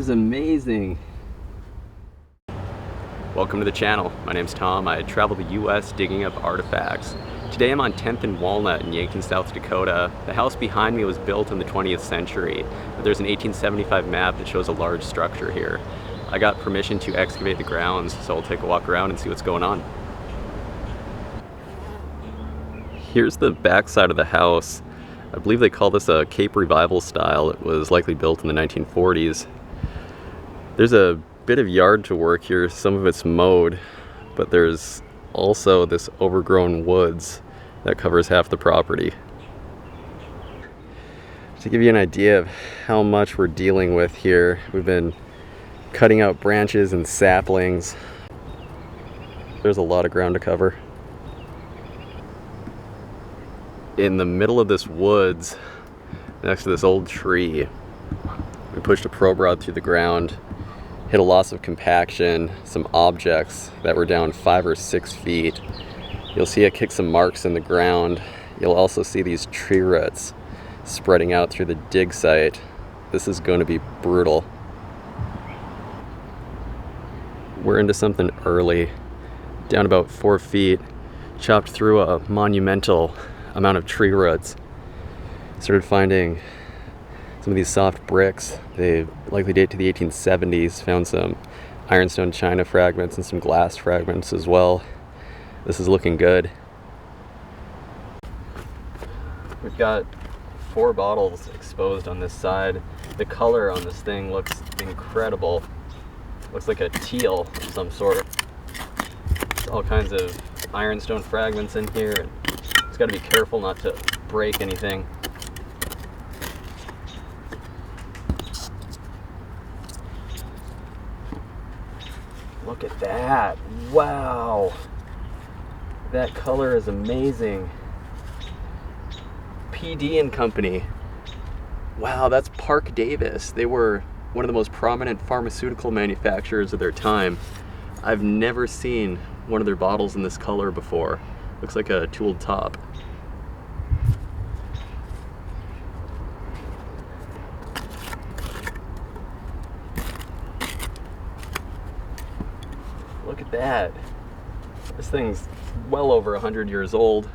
is amazing. Welcome to the channel. My name's Tom. I travel the US digging up artifacts. Today I'm on 10th and Walnut in Yankton, South Dakota. The house behind me was built in the 20th century, but there's an 1875 map that shows a large structure here. I got permission to excavate the grounds, so I'll take a walk around and see what's going on. Here's the back side of the house. I believe they call this a Cape Revival style. It was likely built in the 1940s. There's a bit of yard to work here. Some of it's mowed, but there's also this overgrown woods that covers half the property. To give you an idea of how much we're dealing with here, we've been cutting out branches and saplings. There's a lot of ground to cover. In the middle of this woods, next to this old tree, we pushed a probe rod through the ground, hit a loss of compaction, some objects that were down 5 or 6 feet. You'll see it kick some marks in the ground. You'll also see these tree roots spreading out through the dig site. This is going to be brutal. We're into something early, down about 4 feet, chopped through a monumental amount of tree roots. Started finding some of these soft bricks. They likely date to the 1870s. Found some ironstone china fragments and some glass fragments as well. This is looking good. We've got 4 bottles exposed on this side. The color on this thing looks incredible. Looks like a teal of some sort. There's all kinds of ironstone fragments in here. And it's got to be careful not to break anything. Look at that. Wow. That color is amazing. PD and Company. Wow, that's Park Davis. They were one of the most prominent pharmaceutical manufacturers of their time. I've never seen one of their bottles in this color before. Looks like a tooled top. Look at that. This thing's well over 100 years old.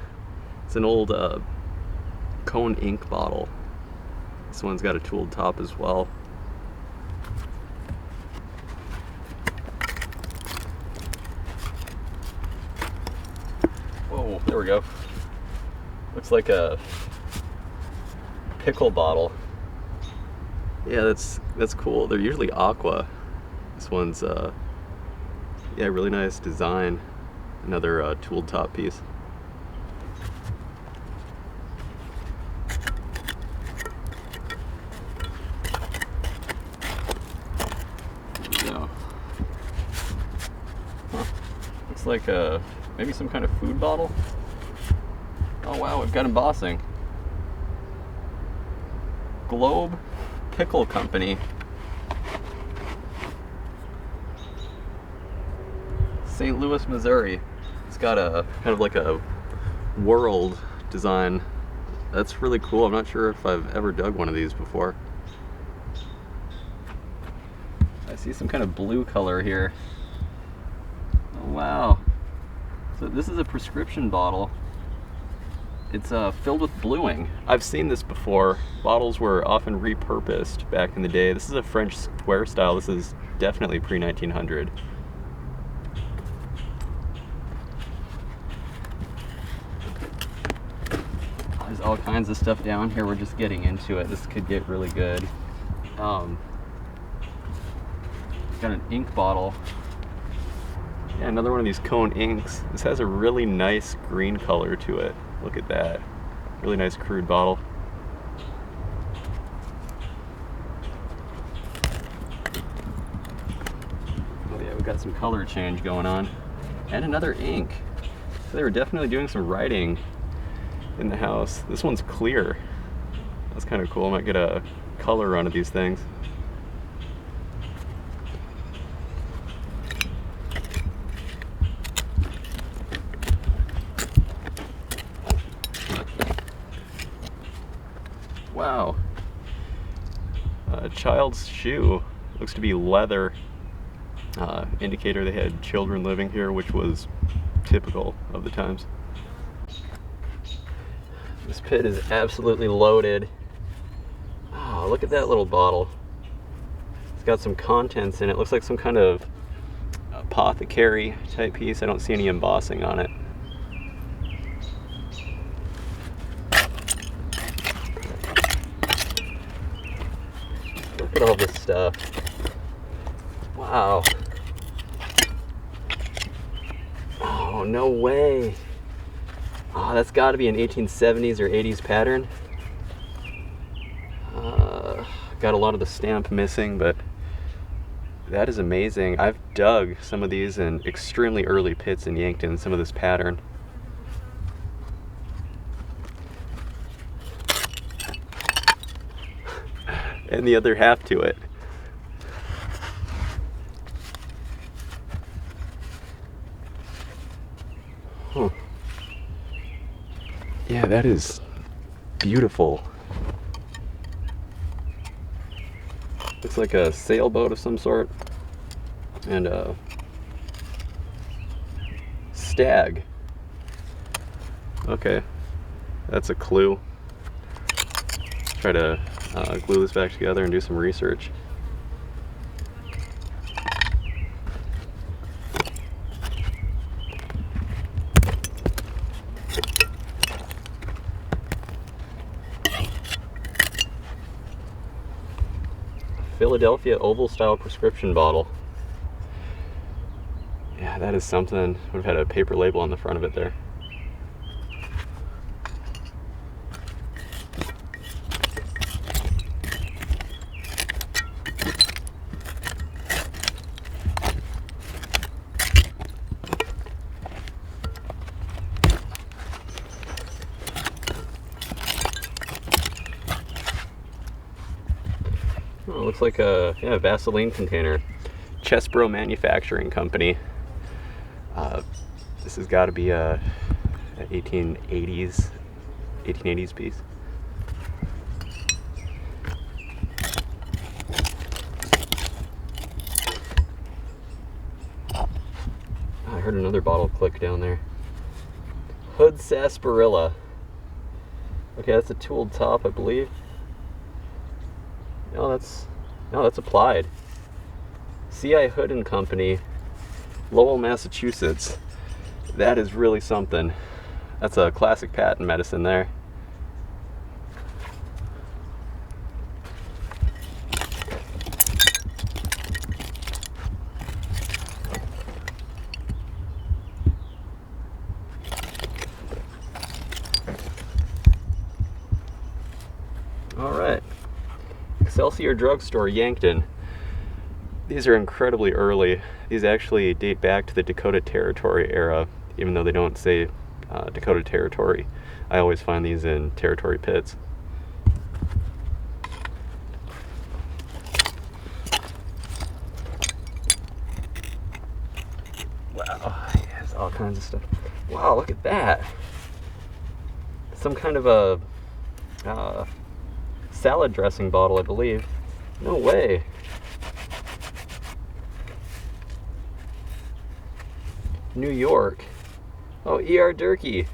It's an old Cone ink bottle. This one's got a tooled top as well. Whoa, there we go. Looks like a pickle bottle. Yeah, that's cool. They're usually aqua. This one's yeah, really nice design. Another tooled top piece. There we go. Huh. Looks like maybe some kind of food bottle. Oh wow, we've got embossing. Globe Pickle Company. St. Louis, Missouri. It's got a kind of like a world design. That's really cool. I'm not sure if I've ever dug one of these before. I see some kind of blue color here. Oh wow. So this is a prescription bottle. It's filled with bluing. I've seen this before. Bottles were often repurposed back in the day. This is a French square style. This is definitely pre-1900. There's all kinds of stuff down here. We're just getting into it. This could get really good. Got an ink bottle. Yeah, another one of these Cone inks. This has a really nice green color to it. Look at that. Really nice crude bottle. Oh yeah, we've got some color change going on. And another ink. So they were definitely doing some writing in the house. This one's clear. That's kind of cool. I might get a color run of these things. Wow. A child's shoe Looks to be leather. Indicator they had children living here, which was typical of the times. This pit is absolutely loaded. Oh, look at that little bottle. It's got some contents in it. Looks like some kind of apothecary type piece. I don't see any embossing on it. Look at all this stuff. Wow. Oh, no way. Oh, that's got to be an 1870s or 80s pattern. Got a lot of the stamp missing, but that is amazing. I've dug some of these in extremely early pits in Yankton, some of this pattern. And the other half to it. Huh. Yeah, that is beautiful. Looks like a sailboat of some sort. And a stag. Okay, that's a clue. Try to glue this back together and do some research. Philadelphia oval style prescription bottle. Yeah, that is something. Would have had a paper label on the front of it there. Oh, it looks like a Vaseline container. Chesbro Manufacturing Company. This has got to be a 1880s piece. I heard another bottle click down there. Hood sarsaparilla. Okay, that's a tooled top, I believe. No, that's applied. C.I. Hood and Company, Lowell, Massachusetts. That is really something. That's a classic patent medicine there. All right. Excelsior Drugstore, Yankton. These are incredibly early. These actually date back to the Dakota Territory era, even though they don't say Dakota Territory. I always find these in territory pits. Wow, yes, all kinds of stuff. Wow, look at that. Some kind of a salad dressing bottle, I believe. No way. New York. Oh, E.R. Durkee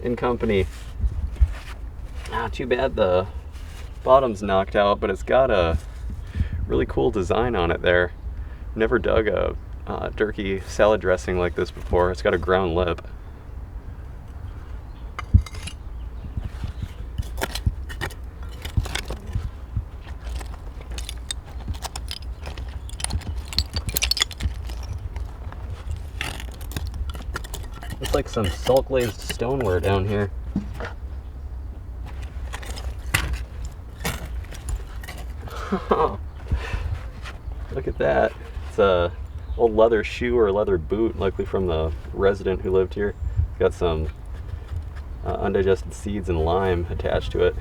and Company. Too bad the bottom's knocked out, but it's got a really cool design on it there. Never dug a Durkee salad dressing like this before. It's got a ground lip. Looks like some salt glazed stoneware down here. Look at that. It's a old leather shoe or a leather boot, likely from the resident who lived here. It's got some undigested seeds and lime attached to it.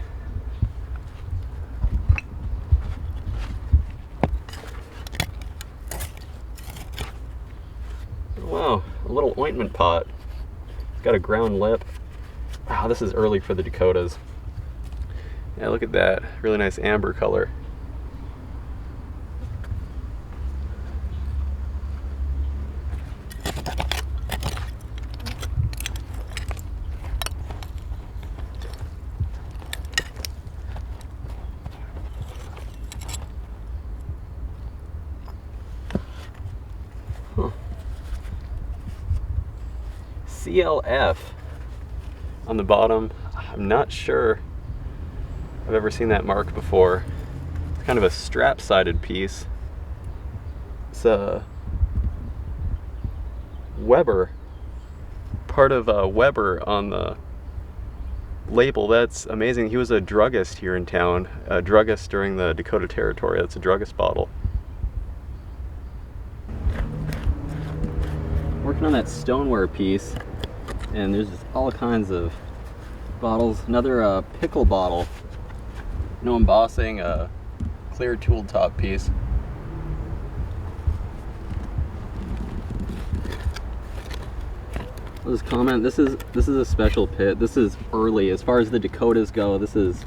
Wow, a little ointment pot. It's got a ground lip. Wow, this is early for the Dakotas. Yeah, look at that. Really nice amber color. CLF on the bottom. I'm not sure I've ever seen that mark before. It's kind of a strap-sided piece. It's a Weber, part of Weber on the label. That's amazing. He was a druggist here in town, a druggist during the Dakota Territory. That's a druggist bottle. Working on that stoneware piece, and there's just all kinds of bottles. Another pickle bottle, no embossing, a clear tooled top piece. I'll just comment, this is a special pit. This is early as far as the Dakotas go. This is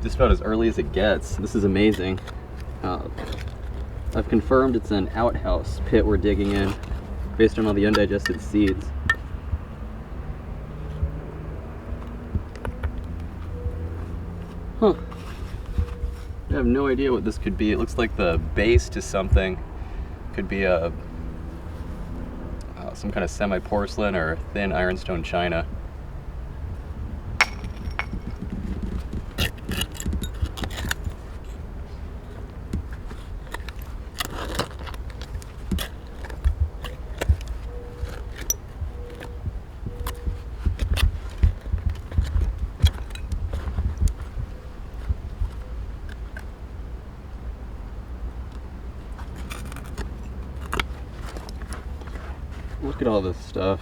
just about as early as it gets. This is amazing. I've confirmed it's an outhouse pit we're digging in based on all the undigested seeds. Huh. I have no idea what this could be. It looks like the base to something. Could be a some kind of semi-porcelain or thin ironstone china. Look at all this stuff.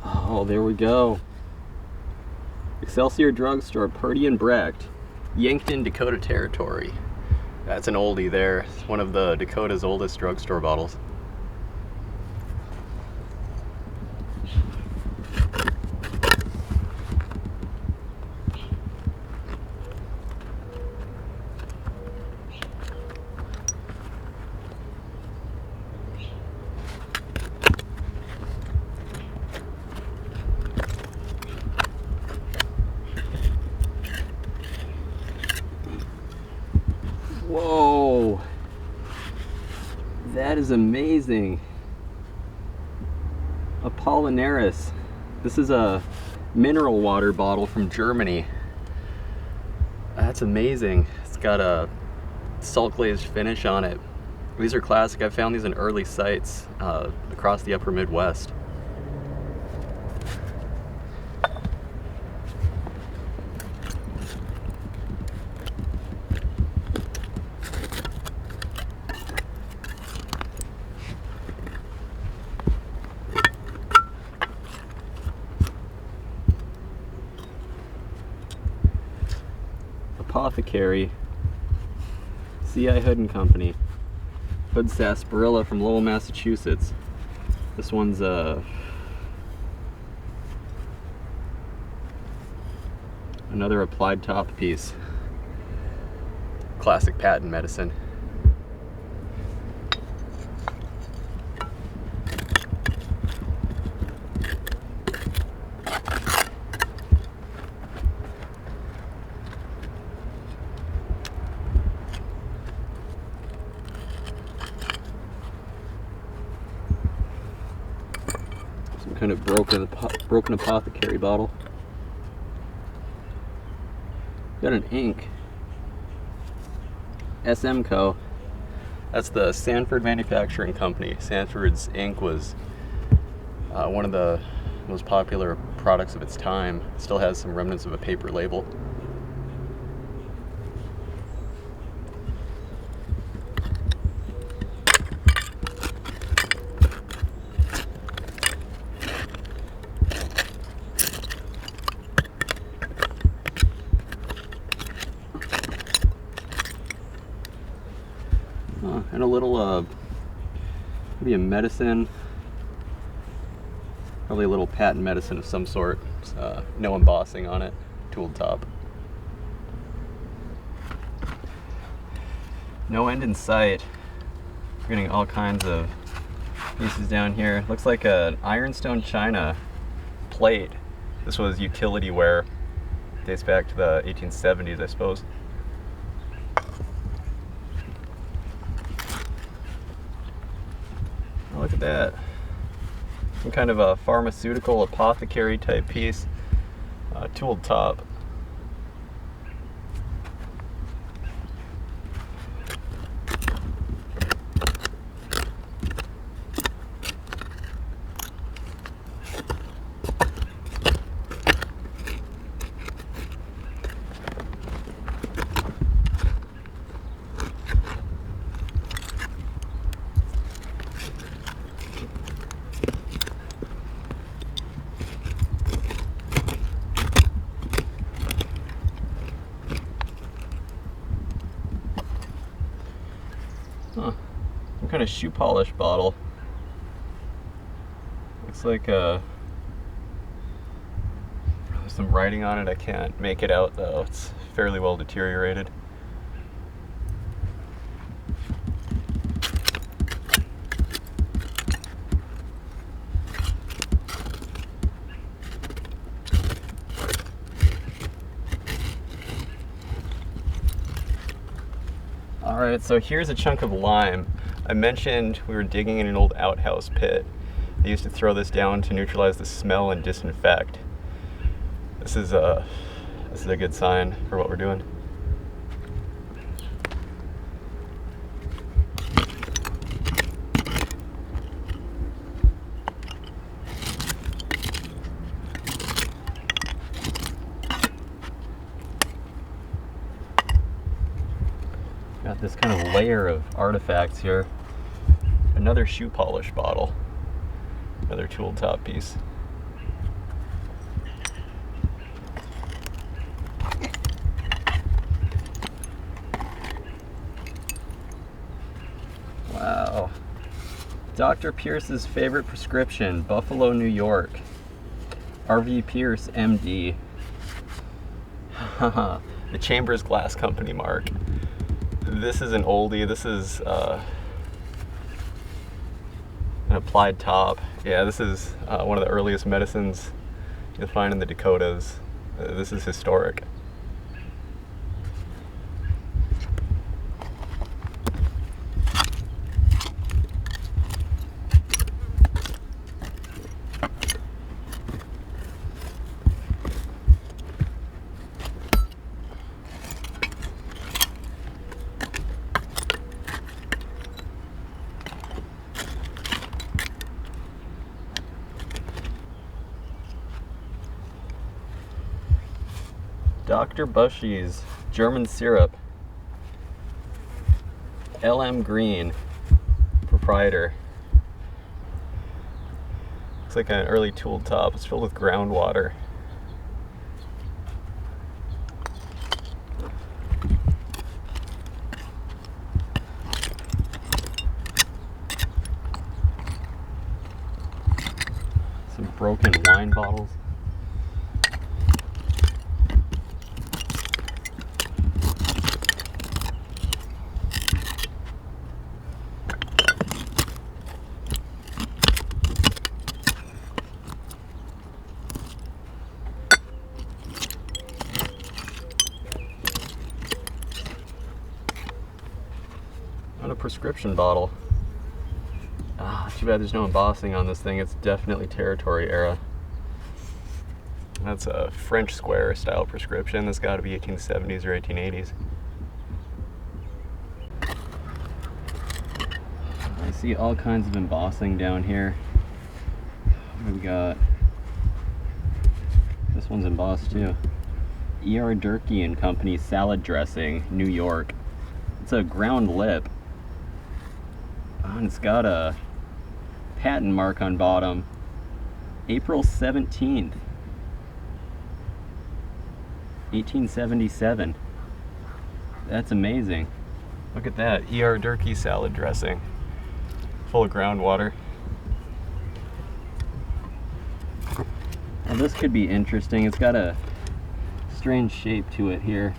Oh, there we go. Excelsior Drugstore, Purdy and Brecht, Yankton, Dakota Territory. That's an oldie there. It's one of the Dakota's oldest drugstore bottles. Whoa, that is amazing. Apollinaris. This is a mineral water bottle from Germany. That's amazing. It's got a salt glazed finish on it. These are classic. I found these in early sites across the upper Midwest. Apothecary, C.I. Hood and Company. Hood sarsaparilla from Lowell, Massachusetts. This one's another applied top piece. Classic patent medicine. Some kind of broken apothecary bottle. Got an ink. SM Co. That's the Sanford Manufacturing Company. Sanford's ink was one of the most popular products of its time. It still has some remnants of a paper label. And a little, maybe a medicine, probably a little patent medicine of some sort. No embossing on it, tooled top. No end in sight. We're getting all kinds of pieces down here. Looks like an ironstone china plate. This was utility ware. Dates back to the 1870s, I suppose. Look at that. Some kind of a pharmaceutical apothecary type piece. Tooled top. Huh. Some kind of shoe polish bottle. Looks like there's some writing on it. I can't make it out though. It's fairly well deteriorated. Alright, so here's a chunk of lime. I mentioned we were digging in an old outhouse pit. They used to throw this down to neutralize the smell and disinfect. This is a good sign for what we're doing. Got this kind of layer of artifacts here. Another shoe polish bottle. Another tool top piece. Wow. Dr. Pierce's favorite prescription, Buffalo, New York. R.V. Pierce, MD. The Chambers Glass Company mark. This is an oldie. This is an applied top. Yeah, this is one of the earliest medicines you'll find in the Dakotas. This is historic. Dr. Bushy's German syrup. LM Green, proprietor. Looks like an early tool top. It's filled with groundwater. Some broken wine bottles. A prescription bottle. Too bad there's no embossing on this thing. It's definitely territory era. That's a French square style prescription. That's got to be 1870s or 1880s. I see all kinds of embossing down here. What do we got? This one's embossed too. E.R. Durkee and Company salad dressing, New York. It's a ground lip. And it's got a patent mark on bottom. April 17th, 1877. That's amazing. Look at that, E.R. Durkee salad dressing. Full of groundwater. Now this could be interesting. It's got a strange shape to it here.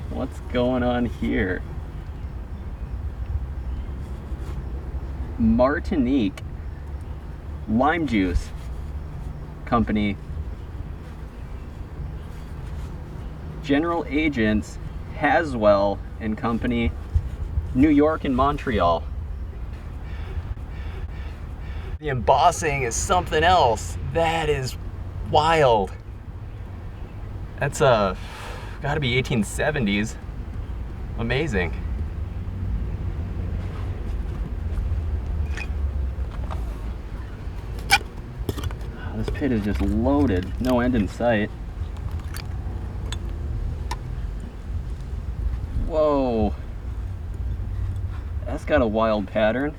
What's going on here? Martinique Lime Juice Company. General Agents Haswell and Company, New York and Montreal. The embossing is something else. That is wild. That's gotta be 1870s. Amazing. This pit is just loaded, no end in sight. Whoa, that's got a wild pattern.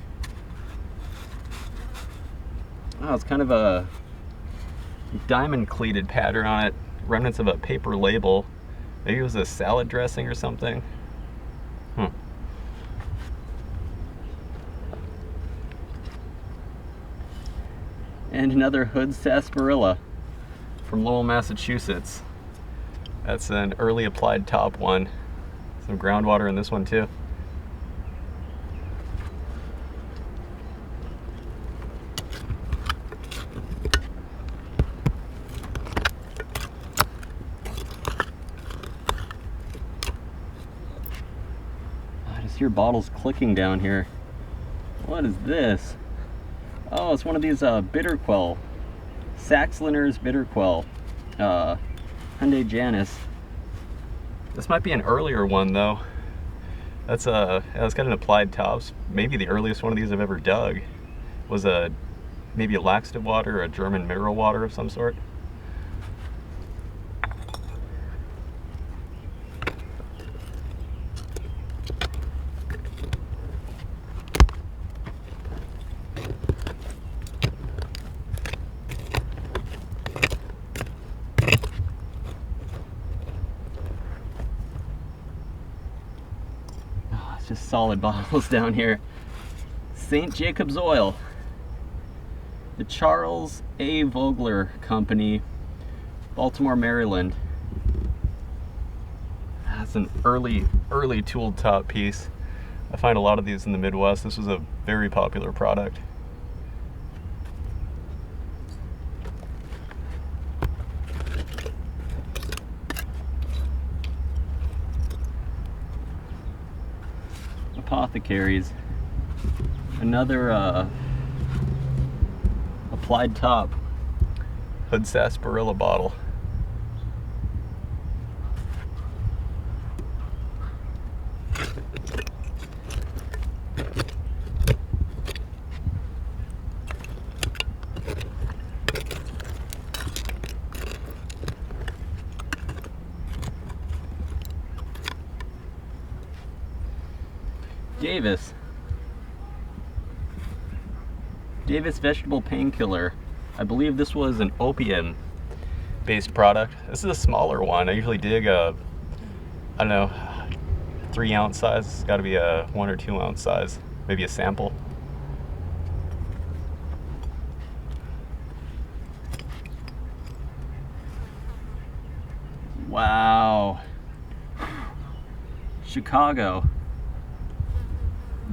Oh, it's kind of a diamond cleated pattern on it, remnants of a paper label. Maybe it was a salad dressing or something. And another hood sarsaparilla from Lowell, Massachusetts. That's an early applied top one. Some groundwater in this one too. I just hear bottles clicking down here. What is this? Oh, it's one of these bitter quell. Saxlinger's bitter quell. Hyundai Janus. This might be an earlier one though. That's it's got an applied tops. Maybe the earliest one of these I've ever dug was maybe a laxative water or a German mineral water of some sort. Just solid bottles down here. St. Jacob's Oil. The Charles A. Vogler Company, Baltimore, Maryland. That's an early tooled top piece. I find a lot of these in the Midwest. This was a very popular product. Apothecaries. Another applied top hood sarsaparilla bottle. Davis vegetable painkiller. I believe this was an opium based product. This is a smaller one. I usually dig I don't know, 3 ounce size. It's got to be a 1 or 2 ounce size, maybe a sample. Wow. Chicago.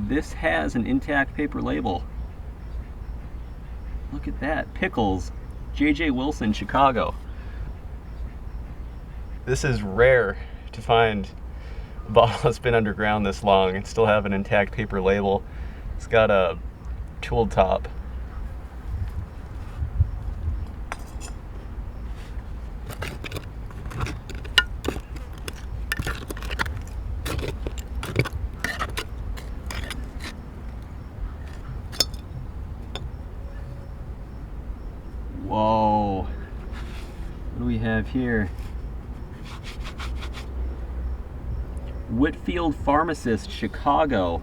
This has an intact paper label. Look at that. Pickles. J.J. Wilson, Chicago. This is rare to find a bottle that's been underground this long and still have an intact paper label. It's got a tooled top. Whoa, what do we have here? Whitfield Pharmacist, Chicago.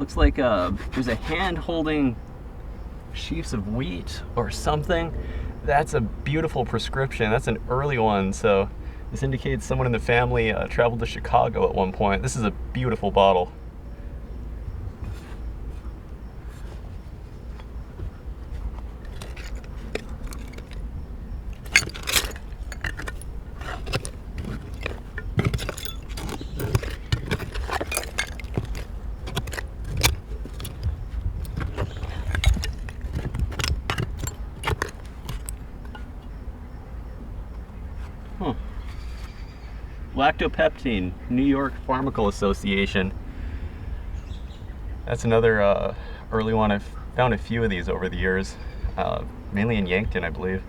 Looks like there's a hand holding sheaves of wheat or something. That's a beautiful prescription. That's an early one, so this indicates someone in the family traveled to Chicago at one point. This is a beautiful bottle. Lactopeptine, New York Pharmacal Association. That's another early one. I've found a few of these over the years, mainly in Yankton, I believe.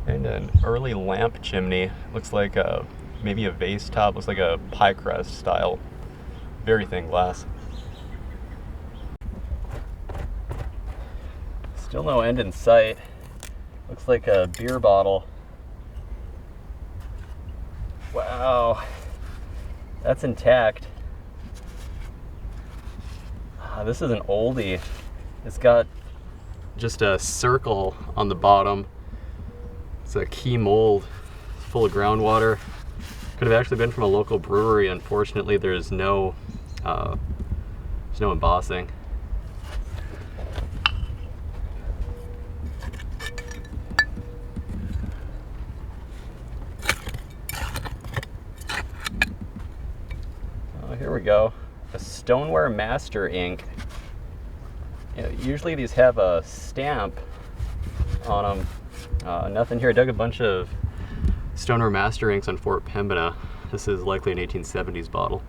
And an early lamp chimney. Looks like maybe a vase top. Looks like a pie crust style. Very thin glass. Still no end in sight. Looks like a beer bottle. Wow, that's intact. This is an oldie. It's got just a circle on the bottom. It's a key mold full of groundwater. Could have actually been from a local brewery. Unfortunately, there's no embossing. Here we go. A Stoneware Master ink. Usually these have a stamp on them. Nothing here. I dug a bunch of Stoneware Master inks on Fort Pembina. This is likely an 1870s bottle.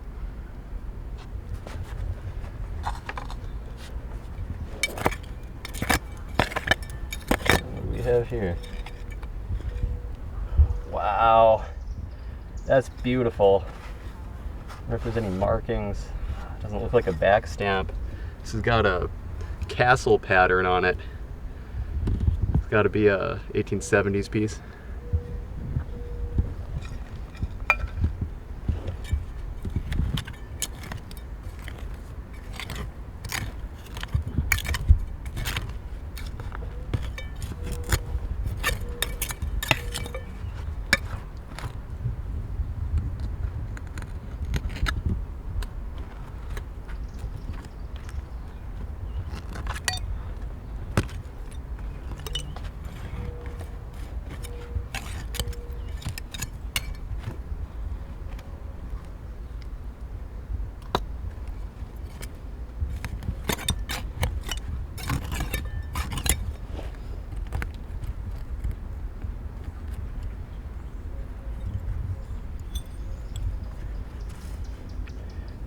What do we have here? Wow, that's beautiful. I wonder if there's any markings. Doesn't look like a back stamp. This has got a castle pattern on it. It's got to be a 1870s piece.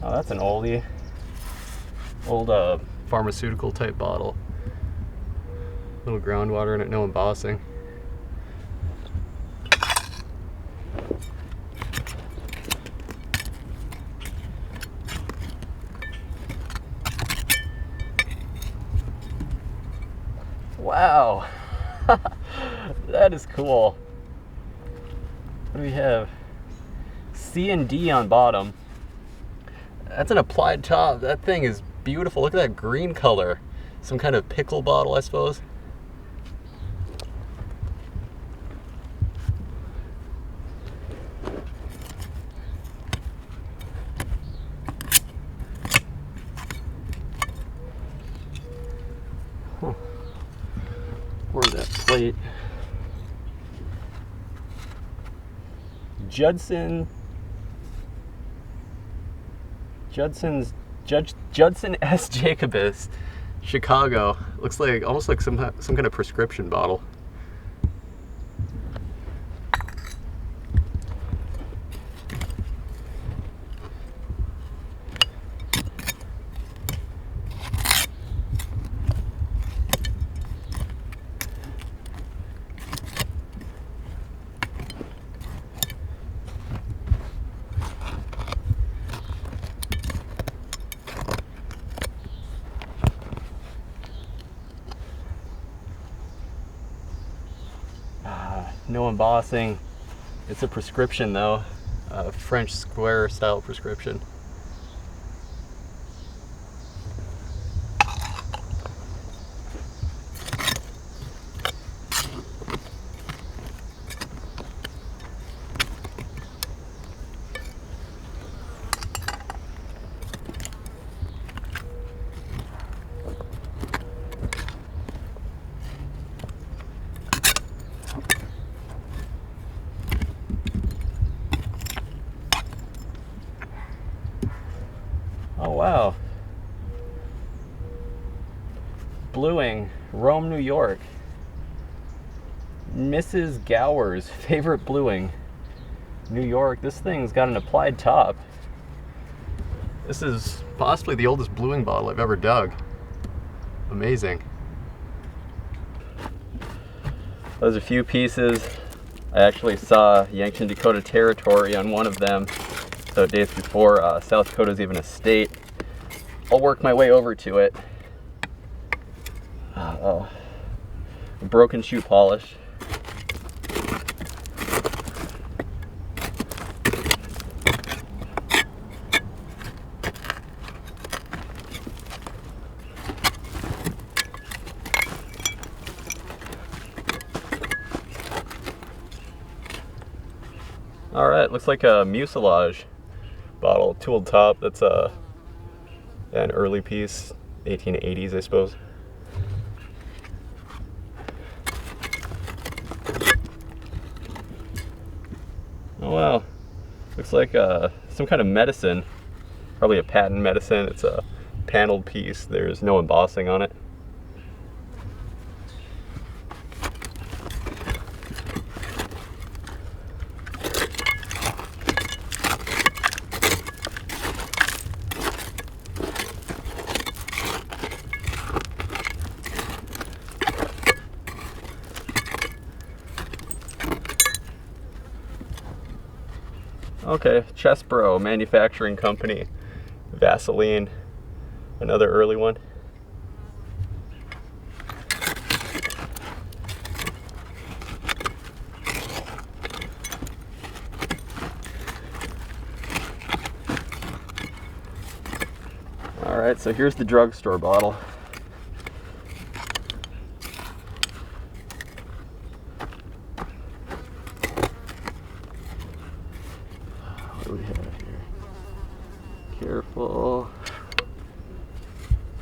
Oh, that's an oldie. Old pharmaceutical type bottle. Little groundwater in it, no embossing. Wow, that is cool. What do we have? C and D on bottom. That's an applied top. That thing is beautiful. Look at that green color. Some kind of pickle bottle, I suppose. Huh. Where's that plate? Judson S. Jacobus, Chicago. Looks like almost like some kind of prescription bottle. No embossing. It's a prescription though, a French square style prescription. wow. Bluing, Rome, New York. Mrs. Gower's favorite bluing, New York. This thing's got an applied top. This is possibly the oldest bluing bottle I've ever dug. Amazing. Those are a few pieces. I actually saw Yankton, Dakota territory on one of them, so it dates before South Dakota's even a state. I'll work my way over to it. Broken shoe polish. All right, looks like a mucilage bottle, tooled top. That's an early piece, 1880s, I suppose. Oh wow, looks like some kind of medicine, probably a patent medicine. It's a paneled piece. There's no embossing on it. Okay, Chesbro Manufacturing Company, Vaseline, another early one. All right, so here's the drugstore bottle. What do we have here? Careful.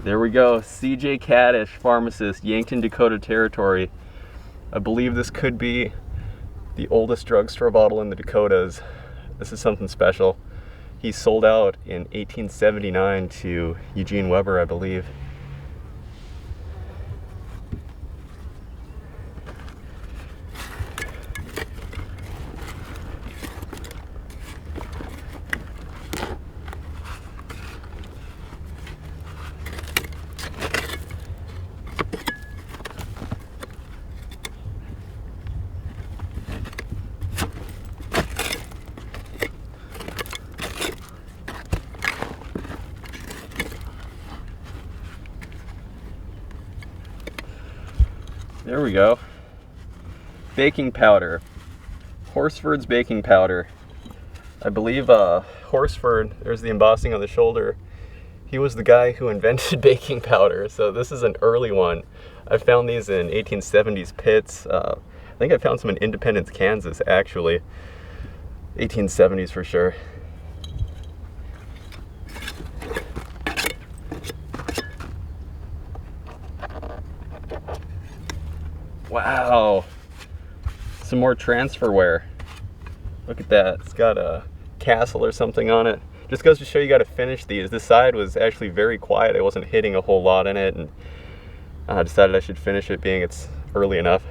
There we go. CJ Kaddish, pharmacist, Yankton, Dakota territory. I believe this could be the oldest drugstore bottle in the Dakotas. This is something special. He sold out in 1879 to Eugene Weber, I believe. There we go. Baking powder. Horsford's baking powder. I believe Horsford, there's the embossing on the shoulder. He was the guy who invented baking powder, so this is an early one. I found these in 1870s pits. I think I found some in Independence, Kansas, actually. 1870s for sure. Wow, some more transferware. Look at that, it's got a castle or something on it. Just goes to show you gotta finish these. This side was actually very quiet. I wasn't hitting a whole lot in it, and I decided I should finish it being it's early enough.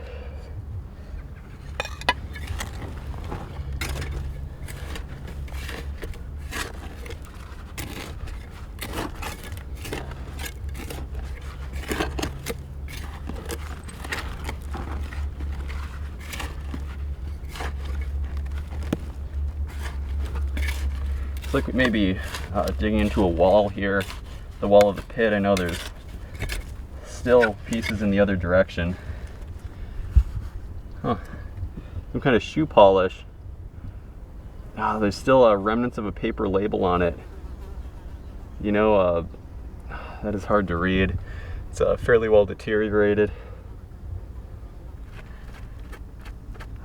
Looks like we may be digging into a wall here, the wall of the pit. I know there's still pieces in the other direction. Huh. Some kind of shoe polish. There's still remnants of a paper label on it. You know, that is hard to read. It's fairly well deteriorated.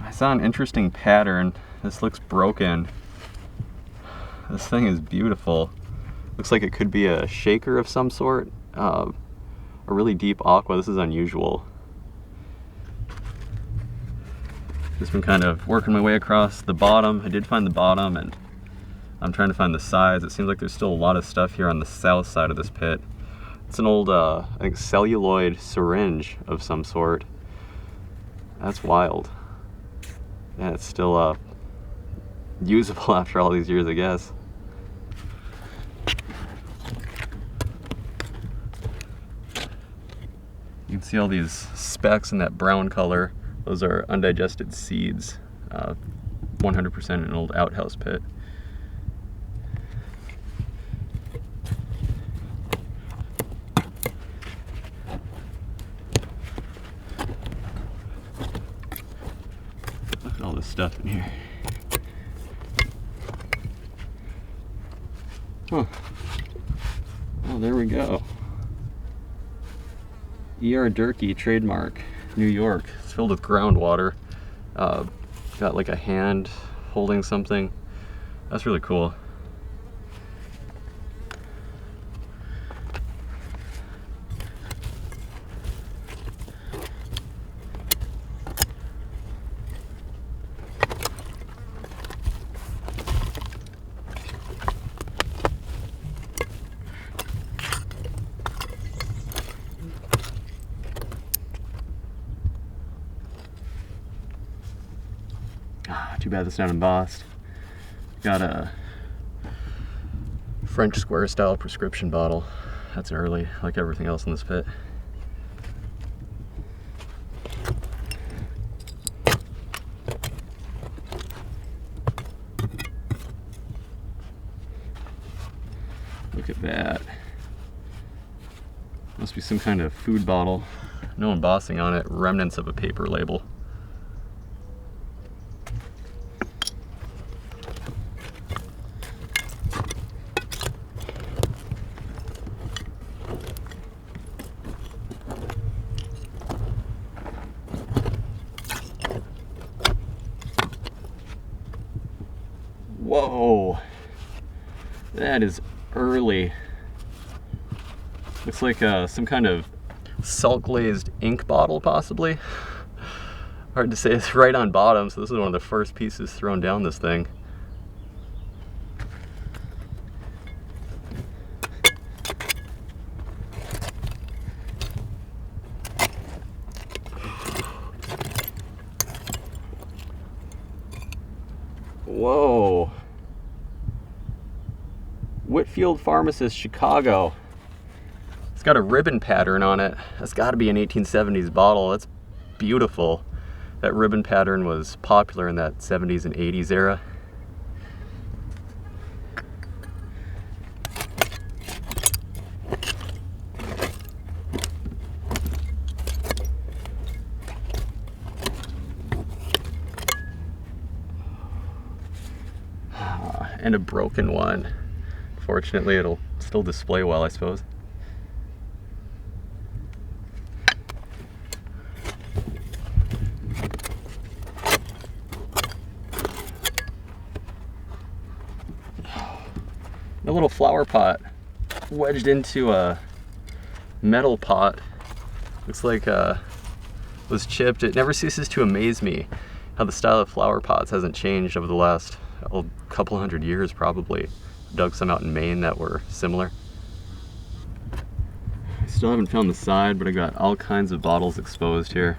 I saw an interesting pattern. This looks broken. This thing is beautiful. Looks like it could be a shaker of some sort. A really deep aqua. This is unusual. Just been kind of working my way across the bottom. I did find the bottom, and I'm trying to find the size. It seems like there's still a lot of stuff here on the south side of this pit. It's an old, I think, celluloid syringe of some sort. That's wild. Yeah, it's still usable after all these years, I guess. You can see all these specks in that brown color. Those are undigested seeds. 100% an old outhouse pit. Look at all this stuff in here. Huh. Oh, there we go. E.R. Durkee trademark, New York. It's filled with groundwater. Got like a hand holding something. That's really cool. Too bad it's not embossed. Got a French square style prescription bottle. That's early, like everything else in this pit. Look at that. Must be some kind of food bottle. No embossing on it, remnants of a paper label. Whoa, that is early. Looks like some kind of salt glazed ink bottle, possibly. Hard to say. It's right on bottom, so this is one of the first pieces thrown down this thing. Whoa. Whitfield Pharmacist, Chicago. It's got a ribbon pattern on it. That's got to be an 1870s bottle. That's beautiful. That ribbon pattern was popular in that 70s and 80s era. And a broken one. Fortunately, it'll still display well, I suppose. A little flower pot wedged into a metal pot. Looks like was chipped. It never ceases to amaze me how the style of flower pots hasn't changed over the last couple hundred years, probably. Dug some out in Maine that were similar. I still haven't found the side, but I got all kinds of bottles exposed here.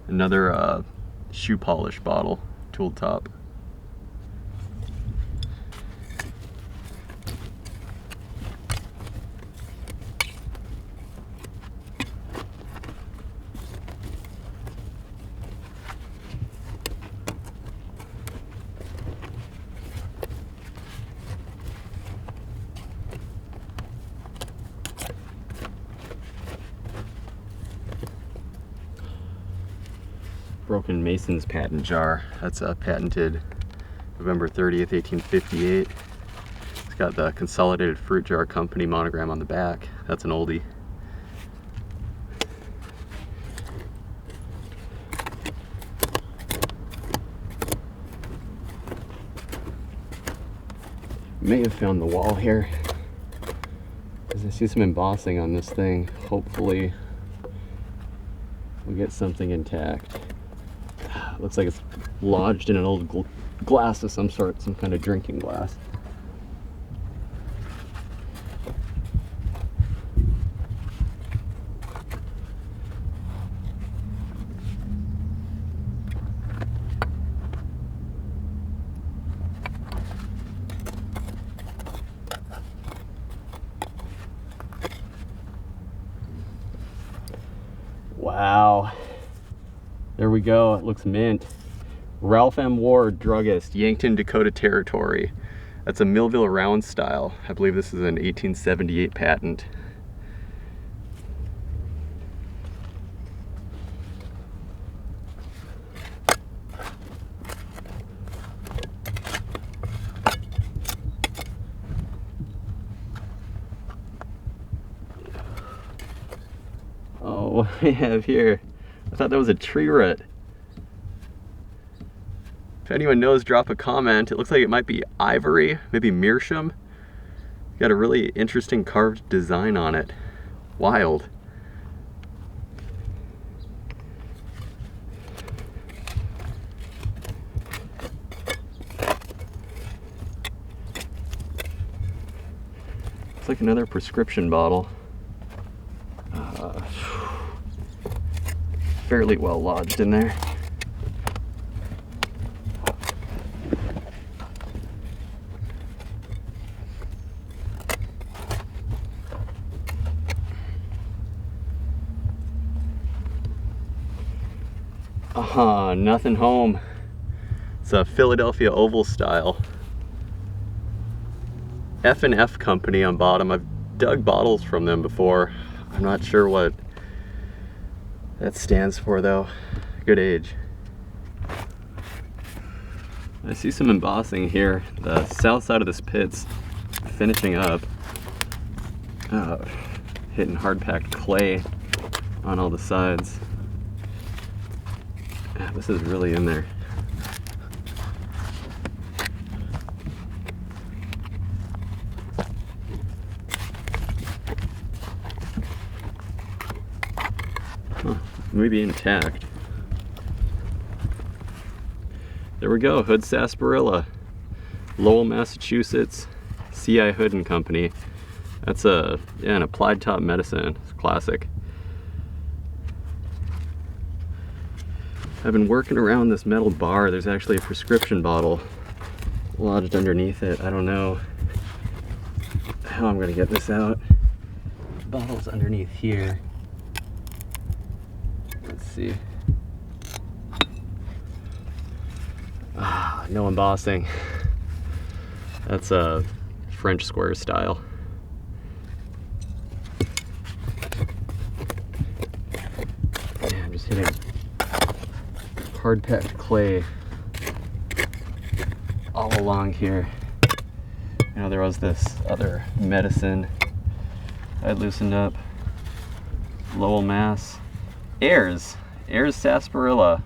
Another shoe polish bottle, tool top. Broken Mason's patent jar. That's patented November 30th, 1858. It's got the Consolidated Fruit Jar Company monogram on the back. That's an oldie. May have found the wall here, because I see some embossing on this thing. Hopefully we'll get something intact. Looks like it's lodged in an old glass of some sort, some kind of drinking glass. There we go, it looks mint. Ralph M. Ward, druggist, Yankton, Dakota Territory. That's a Millville round style. I believe this is an 1878 patent. Oh, what do we have here? I thought that was a tree root. If anyone knows, drop a comment. It looks like it might be ivory, maybe meerschaum. Got a really interesting carved design on it. Wild. It's like another prescription bottle. Fairly well lodged in there. Nothing home. It's a Philadelphia oval style. F&F company on bottom. I've dug bottles from them before. I'm not sure what that stands for though. Good age. I see some embossing here. The south side of this pit's finishing up. Hitting hard-packed clay on all the sides. This is really in there. Maybe intact. There we go, Hood Sarsaparilla, Lowell, Massachusetts, C.I. Hood and Company. That's an applied top medicine. It's classic. I've been working around this metal bar. There's actually a prescription bottle lodged underneath it. I don't know how I'm gonna get this out. The bottle's underneath here. Let's see. No embossing. That's a French square style. Yeah, I'm just hitting hard-packed clay all along here. You know, there was this other medicine I'd loosened up. Lowell, Mass. Ayers sarsaparilla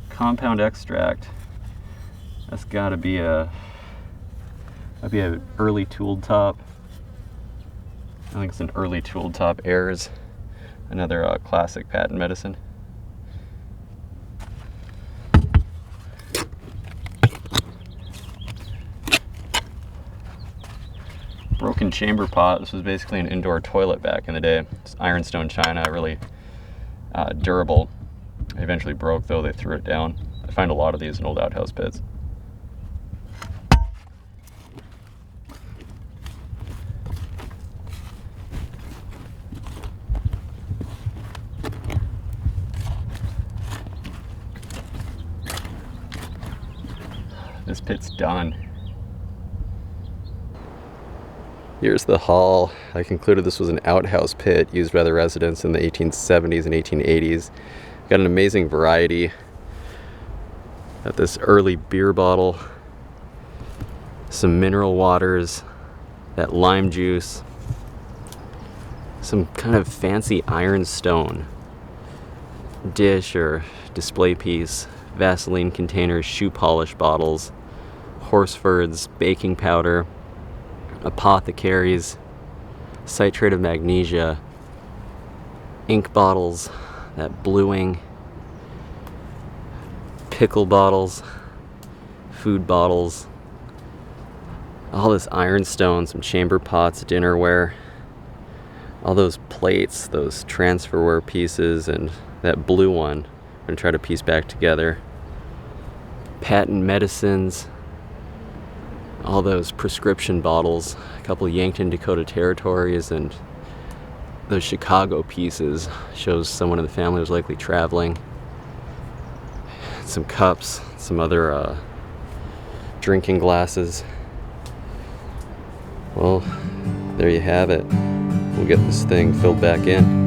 compound extract. That's gotta be an early tooled top. I think it's an early tooled top. Ayers, another classic patent medicine. Broken chamber pot. This was basically an indoor toilet back in the day. It's ironstone china, really durable. It eventually broke though, they threw it down. I find a lot of these in old outhouse pits. This pit's done. Here's the haul. I concluded this was an outhouse pit used by the residents in the 1870s and 1880s. Got an amazing variety. Got this early beer bottle, some mineral waters, that lime juice, some kind of fancy ironstone dish or display piece, Vaseline containers, shoe polish bottles, Horsford's baking powder, apothecaries, citrate of magnesia, ink bottles, that bluing, pickle bottles, food bottles, all this ironstone, some chamber pots, dinnerware, all those plates, those transferware pieces, and that blue one I'm gonna try to piece back together. Patent medicines, all those prescription bottles, a couple of Yankton, Dakota Territories, and those Chicago pieces shows someone in the family was likely traveling. some cups, some other drinking glasses. Well, there you have it. We'll get this thing filled back in.